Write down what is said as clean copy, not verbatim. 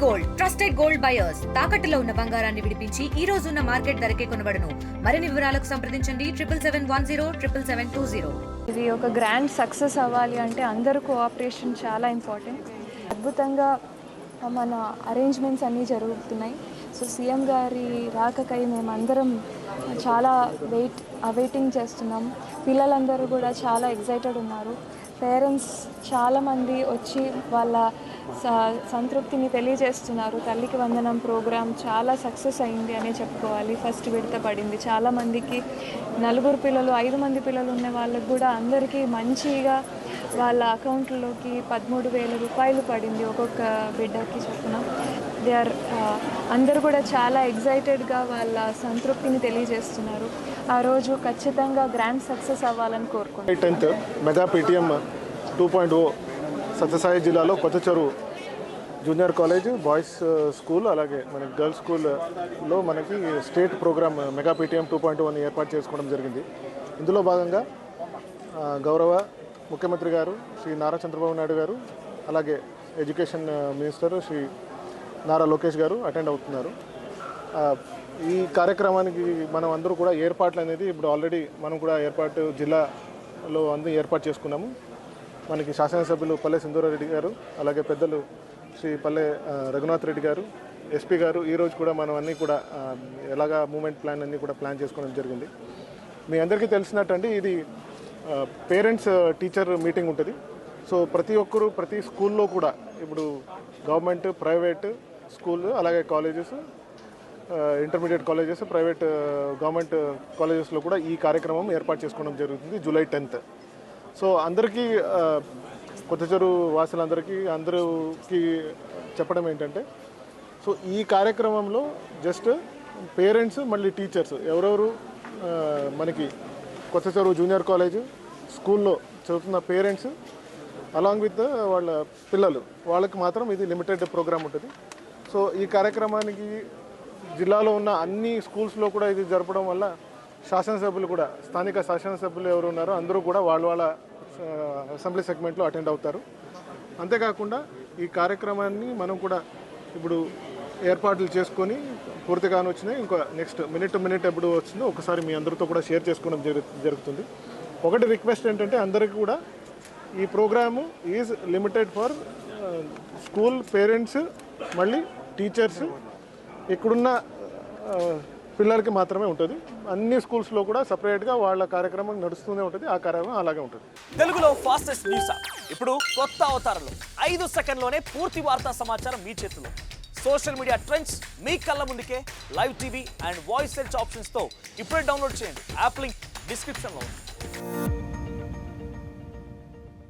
Gold trusted gold buyers తాకట్టులో ఉన్న బంగారాన్ని విడిపించి ఈ రోజు ఉన్న మార్కెట్ ధరకే కొనబడును. మరిన్ని వివరాలకు సంప్రదించండి 7771077720. ఇది ఒక గ్రాండ్ సక్సెస్ అవ్వాలి అంటే అందరూ కోఆపరేషన్ చాలా ఇంపార్టెంట్. అద్భుతంగా మన అరేంజ్మెంట్స్ అన్నీ జరుగుతున్నాయి. సో సీఎం గారి రాకకై మేమందరం చాలా వెయిటింగ్ చేస్తున్నాం. పిల్లలందరూ కూడా చాలా ఎక్సైటెడ్ ఉన్నారు. పేరెంట్స్ చాలామంది వచ్చి వాళ్ళ సంతృప్తిని తెలియజేస్తున్నారు. తల్లికి వందనం ప్రోగ్రాం చాలా సక్సెస్ అయింది అనే చెప్పుకోవాలి. ఫస్ట్ విడత పడింది. చాలామందికి 4 పిల్లలు 5 మంది పిల్లలు ఉన్న వాళ్ళకు కూడా అందరికీ మంచిగా వాళ్ళ అకౌంట్లోకి 13,000 రూపాయలు పడింది ఒక్కొక్క బిడ్డకి చొప్పున. అందరూ కూడా చాలా ఎగ్జైటెడ్గా వాళ్ళ సంతృప్తిని తెలియజేస్తున్నారు. ఆ రోజు ఖచ్చితంగా గ్రాండ్ సక్సెస్ అవ్వాలని కోరుకుంటున్నాను. 10th మెగా PTM 2.0 సత్యసాయి జిల్లాలో కొత్త చెరువు జూనియర్ కాలేజ్ బాయ్స్ స్కూల్ అలాగే మన గర్ల్స్ స్కూల్లో మనకి స్టేట్ ప్రోగ్రామ్ మెగా PTM 2.0 ఏర్పాటు చేసుకోవడం జరిగింది. ఇందులో భాగంగా గౌరవ ముఖ్యమంత్రి గారు శ్రీ నారా చంద్రబాబు నాయుడు గారు అలాగే ఎడ్యుకేషన్ మినిస్టర్ శ్రీ నారా లోకేష్ గారు అటెండ్ అవుతున్నారు. ఈ కార్యక్రమానికి మనం అందరూ కూడా ఏర్పాట్లు అనేది ఇప్పుడు ఆల్రెడీ మనం కూడా జిల్లాలో ఏర్పాటు చేసుకున్నాము. మనకి శాసనసభ్యులు పల్లె సింధూరారెడ్డి గారు అలాగే పెద్దలు శ్రీ పల్లె రఘునాథ్ రెడ్డి గారు ఎస్పీ గారు ఈరోజు కూడా మనం అన్నీ కూడా ఎలాగా మూమెంట్ ప్లాన్ అన్నీ కూడా ప్లాన్ చేసుకోవడం జరిగింది. మీ అందరికీ తెలిసినట్టండి ఇది పేరెంట్స్ టీచర్ మీటింగ్ ఉంటుంది. సో ప్రతి ఒక్కరు ప్రతి స్కూల్లో కూడా ఇప్పుడు గవర్నమెంట్ ప్రైవేట్ స్కూల్ అలాగే colleges intermediate colleges private government కాలేజెస్లో కూడా ఈ కార్యక్రమం ఏర్పాటు చేసుకోవడం జరుగుతుంది జూలై 10th. సో అందరికీ కొత్త చెరువు వాసులందరికీ చెప్పడం ఏంటంటే సో ఈ కార్యక్రమంలో జస్ట్ పేరెంట్స్ మళ్ళీ టీచర్స్ ఎవరెవరు మనకి కొత్త చెరువు జూనియర్ కాలేజ్ స్కూల్లో చదువుతున్న పేరెంట్స్ అలాంగ్ విత్ వాళ్ళ పిల్లలు వాళ్ళకి మాత్రం ఇది లిమిటెడ్ ప్రోగ్రామ్ ఉంటుంది. సో ఈ కార్యక్రమానికి జిల్లాలో ఉన్న అన్ని స్కూల్స్లో కూడా ఇది జరపడం వల్ల శాసనసభ్యులు కూడా స్థానిక శాసనసభ్యులు ఎవరు ఉన్నారో అందరూ కూడా వాళ్ళ అసెంబ్లీ సెగ్మెంట్లో అటెండ్ అవుతారు. అంతేకాకుండా ఈ కార్యక్రమాన్ని మనం కూడా ఇప్పుడు ఏర్పాట్లు చేసుకొని పూర్తిగానే వచ్చినాయి. ఇంకా నెక్స్ట్ మినిట్ టు మినిట్ ఎప్పుడు వచ్చిందో ఒకసారి మీ అందరితో కూడా షేర్ చేసుకోవడం జరుగుతుంది. ఒకటి రిక్వెస్ట్ ఏంటంటే అందరికీ కూడా ఈ program is limited for school parents మళ్ళీ టీచర్స్ ఇక్కడున్న పిల్లలకి మాత్రమే ఉంటుంది. అన్ని స్కూల్స్లో కూడా సపరేట్గా వాళ్ళ కార్యక్రమం నడుస్తూనే ఉంటుంది. ఆ కార్యక్రమం అలాగే ఉంటుంది. తెలుగులో ఫాస్టెస్ట్ న్యూస్ ఇప్పుడు కొత్త అవతారంలో 5 సెకండ్లోనే పూర్తి వార్తా సమాచారం మీ చేతిలో. సోషల్ మీడియా ట్రెండ్స్ మీ కళ్ళ ముందుకే live TV and voice search ఆప్షన్స్తో ఇప్పుడే డౌన్లోడ్ చేయండి. యాప్ లింక్ డిస్క్రిప్షన్లో ఉంది.